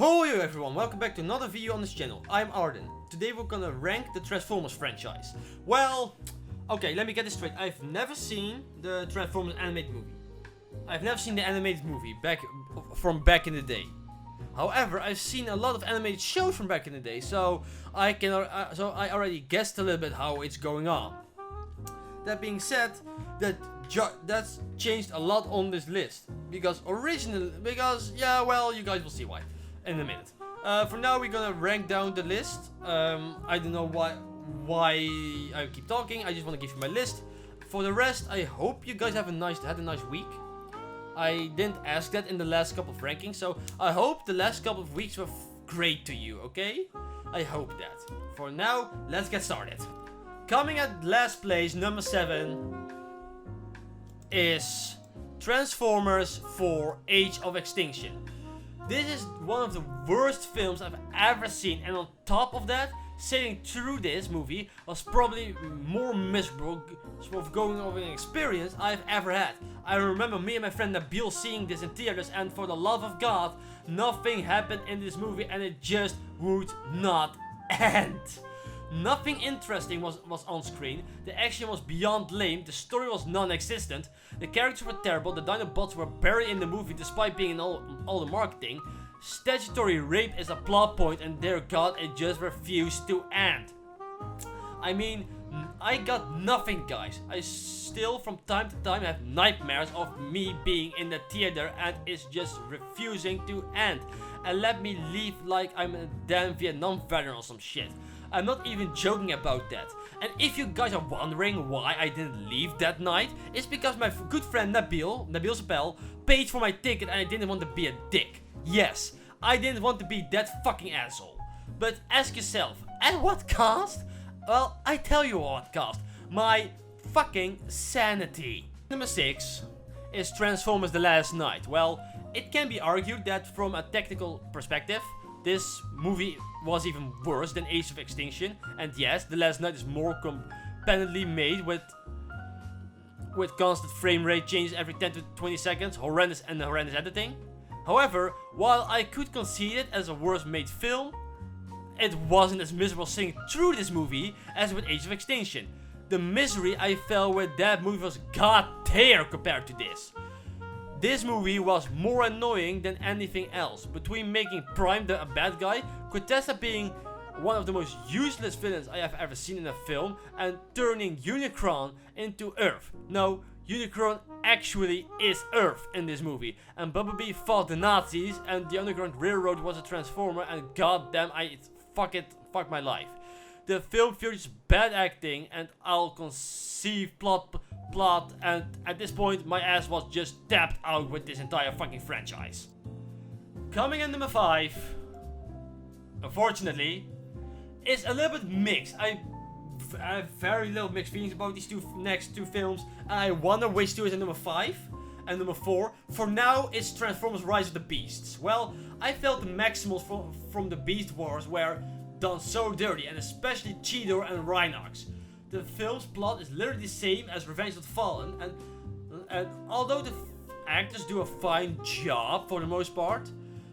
Ahoy everyone, welcome back to another video on this channel. I'm Arden. Today we're gonna rank the Transformers franchise. Well, okay, let me get this straight. I've never seen the Transformers animated movie. I've never seen the animated movie from back in the day. However, I've seen a lot of animated shows from back in the day, so I already guessed a little bit how it's going on. That being said, that's changed a lot on this list because yeah, well, you guys will see why in a minute. For now, we're gonna rank down the list. I don't know why I keep talking. I just want to give you my list. For the rest, I hope you guys had a nice week. I didn't ask that in the last couple of rankings, so I hope the last couple of weeks were great to you. Okay? I hope that. For now, let's get started. Coming at last place, number 7, is Transformers 4: Age of Extinction. This is one of the worst films I've ever seen, and on top of that, sitting through this movie was probably more miserable of going over an experience I've ever had. I remember me and my friend Nabil seeing this in theaters, and for the love of God, nothing happened in this movie and it just would not end. Nothing interesting was on screen, the action was beyond lame, the story was non-existent, the characters were terrible, the Dinobots were buried in the movie despite being in all the marketing, statutory rape is a plot point, and dear God, it just refused to end. I mean, I got nothing, guys. I still from time to time have nightmares of me being in the theater and it's just refusing to end. And let me leave like I'm a damn Vietnam veteran or some shit. I'm not even joking about that. And if you guys are wondering why I didn't leave that night, it's because my good friend Nabil Sapel, paid for my ticket and I didn't want to be a dick. Yes, I didn't want to be that fucking asshole. But ask yourself, at what cost? Well, I tell you what cost. My fucking sanity. Number 6 is Transformers: The Last Knight. Well, it can be argued that from a technical perspective, this movie was even worse than Age of Extinction. And yes, The Last Knight is more competently made with constant frame rate changes every 10 to 20 seconds, horrendous editing. However, while I could concede it as a worse made film, it wasn't as miserable sitting through this movie as with Age of Extinction. The misery I felt with that movie was god tier compared to this. This movie was more annoying than anything else. Between making Prime a bad guy, Quintessa being one of the most useless villains I have ever seen in a film, and turning Unicron into Earth. No, Unicron actually is Earth in this movie, and Bumblebee fought the Nazis, and the Underground Railroad was a Transformer, and goddamn, fuck my life. The film features bad acting, and I'll conceive plot, and at this point, my ass was just tapped out with this entire fucking franchise. Coming in number 5, unfortunately, is a little bit mixed. I have very little mixed feelings about these next two films, and I wonder which two is in number 5 and number 4. For now, it's Transformers: Rise of the Beasts. Well, I felt the Maximals from the Beast Wars were done so dirty, and especially Cheetor and Rhinox. The film's plot is literally the same as Revenge of the Fallen, and although the actors do a fine job for the most part,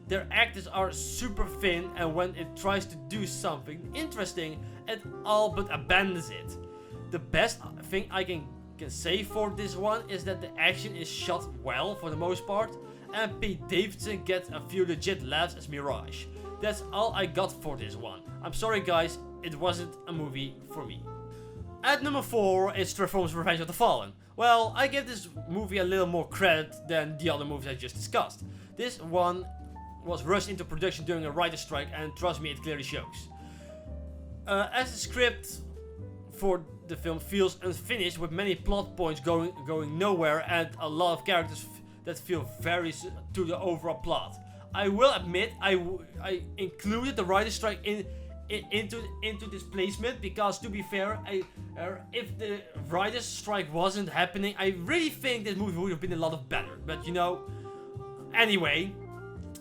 their actors are super thin, and when it tries to do something interesting, it all but abandons it. The best thing I can say for this one is that the action is shot well for the most part, and Pete Davidson gets a few legit laughs as Mirage. That's all I got for this one. I'm sorry guys, it wasn't a movie for me. At number 4 is Transformers: Revenge of the Fallen. Well, I give this movie a little more credit than the other movies I just discussed. This one was rushed into production during a writer's strike, and trust me, it clearly shows. As the script for the film feels unfinished, with many plot points going nowhere, and a lot of characters that feel very to the overall plot. I will admit I included the writer's strike into this placement because, to be fair, if the writer's strike wasn't happening, I really think this movie would have been a lot better. But you know, anyway,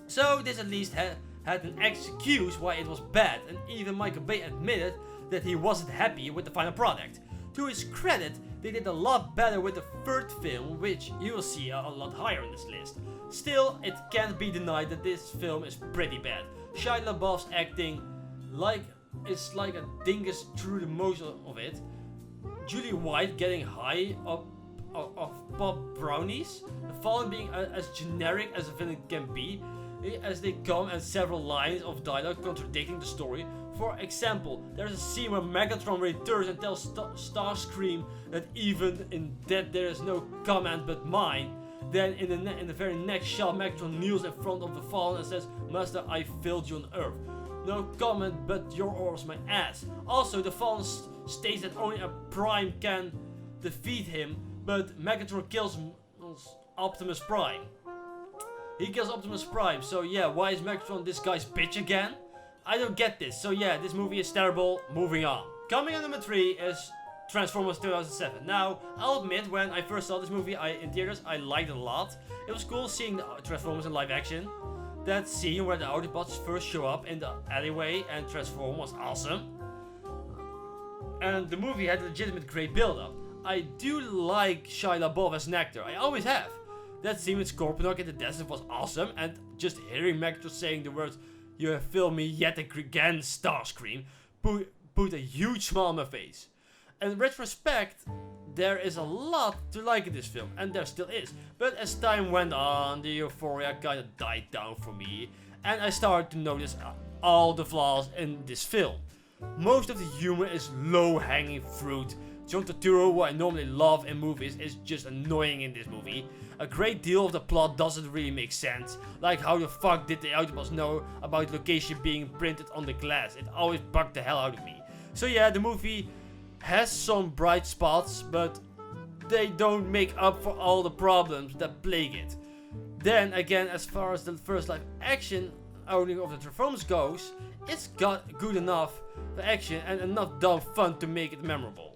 so this at least had an excuse why it was bad, and even Michael Bay admitted that he wasn't happy with the final product. To his credit, they did a lot better with the third film, which you will see a lot higher in this list. Still, it can't be denied that this film is pretty bad. Shia LaBeouf's acting, it's like a dingus through the most of it. Julie White getting high of pop brownies. The Fallen being as generic as a villain can be, as they come and several lines of dialogue contradicting the story. For example, there's a scene where Megatron returns and tells Starscream that even in death there is no command but mine. Then in the very next shot, Megatron kneels in front of the Fallen and says, "Master, I failed you on Earth. No comment but your orders, my ass." Also, the Fallen states that only a Prime can defeat him, but Megatron kills Optimus Prime. He kills Optimus Prime, so yeah, why is Megatron this guy's bitch again? I don't get this, so yeah, this movie is terrible. Moving on. Coming in number 3 is Transformers 2007. Now, I'll admit, when I first saw this movie in theaters, I liked it a lot. It was cool seeing the Transformers in live action. That scene where the Autobots first show up in the alleyway and transform was awesome. And the movie had a legitimate great build-up. I do like Shia LaBeouf as an actor, I always have. That scene with Scorponok in the desert was awesome, and just hearing Megatron saying the words, "You have failed me yet again, Starscream," put a huge smile on my face. In retrospect, there is a lot to like in this film, and there still is. But as time went on, the euphoria kinda died down for me, and I started to notice all the flaws in this film. Most of the humor is low-hanging fruit. John Turturro, who I normally love in movies, is just annoying in this movie. A great deal of the plot doesn't really make sense. Like, how the fuck did the Autobots know about the location being printed on the glass? It always bugged the hell out of me. So yeah, the movie has some bright spots, but they don't make up for all the problems that plague it. Then again, as far as the first live action outing of the Transformers goes, it's got good enough for action and enough dumb fun to make it memorable.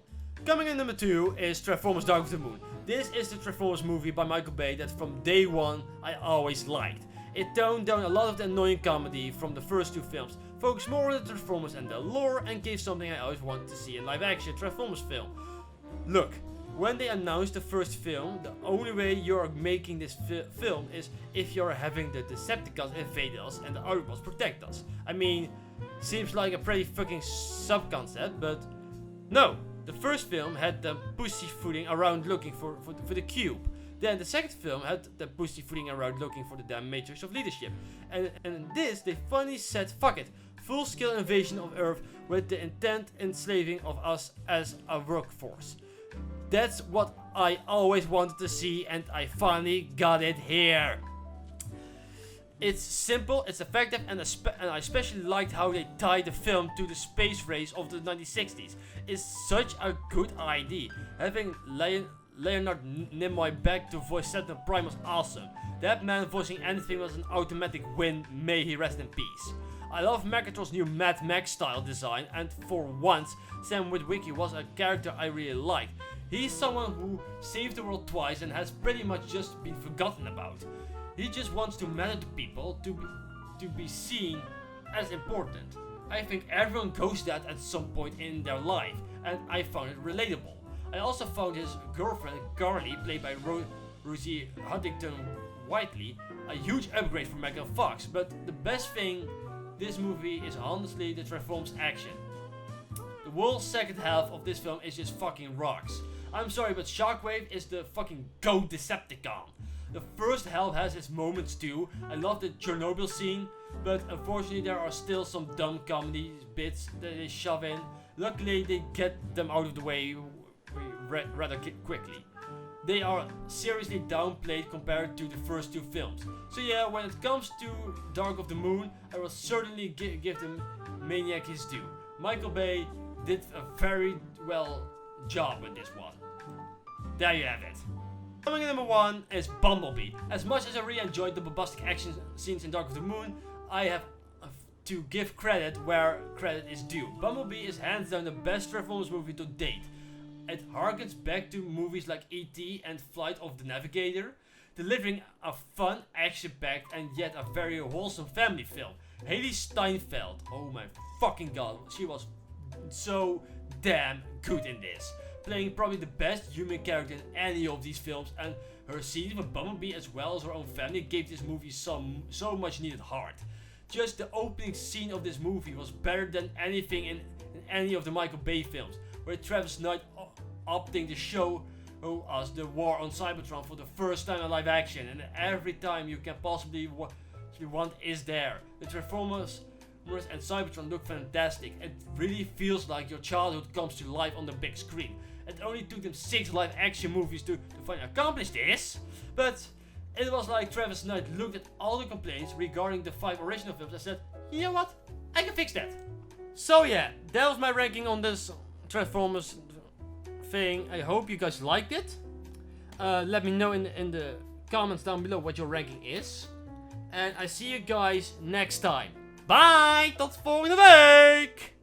Coming in number 2 is Transformers Dark of the Moon. This is the Transformers movie by Michael Bay that from day one I always liked. It toned down a lot of the annoying comedy from the first 2 films, focused more on the Transformers and their lore, and gave something I always wanted to see in live action Transformers film. Look, when they announced the first film, the only way you're making this film is if you're having the Decepticons invade us and the Autobots protect us. I mean, seems like a pretty fucking sub-concept, but no. The first film had them pussyfooting around looking for the cube. Then the second film had them pussyfooting around looking for the damn matrix of leadership. And in this, they finally said, fuck it, full-scale invasion of Earth with the intent enslaving of us as a workforce. That's what I always wanted to see, and I finally got it here. It's simple, it's effective, and I especially liked how they tied the film to the space race of the 1960s. It's such a good idea. Having Leonard Nimoy back to voice Sentinel Prime was awesome. That man voicing anything was an automatic win, may he rest in peace. I love Megatron's new Mad Max style design, and for once, Sam Witwicky was a character I really liked. He's someone who saved the world twice and has pretty much just been forgotten about. He just wants to matter to people, to be seen as important. I think everyone goes that at some point in their life, and I found it relatable. I also found his girlfriend, Carly, played by Rosie Huntington-Whiteley, a huge upgrade from Megan Fox, but the best thing this movie is honestly the Transformers action. The whole second half of this film is just fucking rocks. I'm sorry, but Shockwave is the fucking GOAT Decepticon. The first half has its moments too. I love the Chernobyl scene, but unfortunately there are still some dumb comedy bits that they shove in. Luckily they get them out of the way rather quickly. They are seriously downplayed compared to the first 2 films. So yeah, when it comes to Dark of the Moon, I will certainly give the Maniac his due. Michael Bay did a very well job with this one. There you have it. Coming in number 1 is Bumblebee. As much as I really enjoyed the bombastic action scenes in Dark of the Moon, I have to give credit where credit is due. Bumblebee is hands down the best Transformers movie to date. It harkens back to movies like E.T. and Flight of the Navigator, delivering a fun, action-packed and yet a very wholesome family film. Haley Steinfeld, oh my fucking god, she was so damn good in this. Playing probably the best human character in any of these films, and her scenes with Bumblebee as well as her own family gave this movie so much needed heart. just the opening scene of this movie was better than anything in any of the Michael Bay films, where Travis Knight opting to show us the war on Cybertron for the first time in live action, and every time you can possibly want is there. The Transformers and Cybertron look fantastic. It really feels like your childhood comes to life on the big screen. It only took them 6 live action movies to finally accomplish this, but it was like Travis Knight looked at all the complaints regarding the 5 original films and said, you know what, I can fix that. So yeah, that was my ranking on this Transformers thing. I hope you guys liked it. Let me know in the comments down below what your ranking is. And I see you guys next time. Bye! Tot volgende week!